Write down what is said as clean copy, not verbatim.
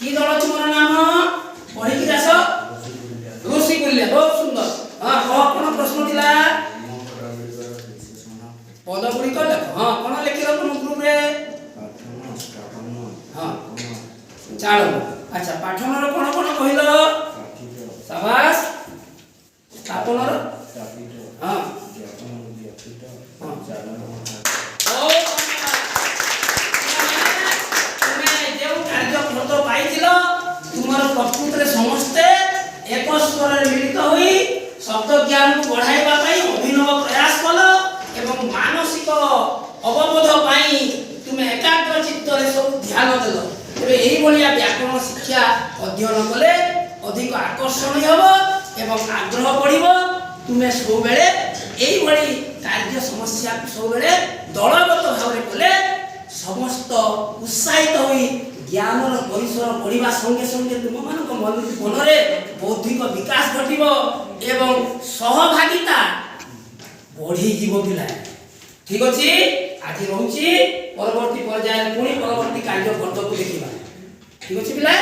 কি দল তোমার নাম পড়িকি দাস ঋষিকুল্য বহুত সুন্দর হ্যাঁ কোন প্রশ্ন ଥିଲା পদ গুড়িক লেখ হ্যাঁ কোন লেখিল তুমি গ্রুপে হ্যাঁ চাল আচ্ছা পাঠনর কোন কোন কহিল শাবাশ স্থাপনর হ্যাঁ तुमर प्रकृत समस्ते एक स्वर मिलित हुई शब्द ज्ञान को बढ़ाइबा पई अभिनव प्रयास कल एवं मानसिक अवबोध पई तुम एकाग्र चित्त रे सब ध्यान देलो तबे एही बलिया व्याकरण शिक्षा अध्ययन कले अधिक आकर्षण होबो एवं आग्रह बढ़िबो तुमे सब बेले एही बली कार्य समस्या सब बेले दलगत भाव रे कले समस्त उत्साहित हुई ज्ञान परिसर बढ़िया संगे संगे तुम मान मनरे बौद्धिक विकास घटव एवं सहभागिता बढ़ी जीव पिला ठीक अच्छे आज रोचे परवर्ती पर्याय पुणी परवर्ती कार्य को देखा ठीक अच्छे पिला।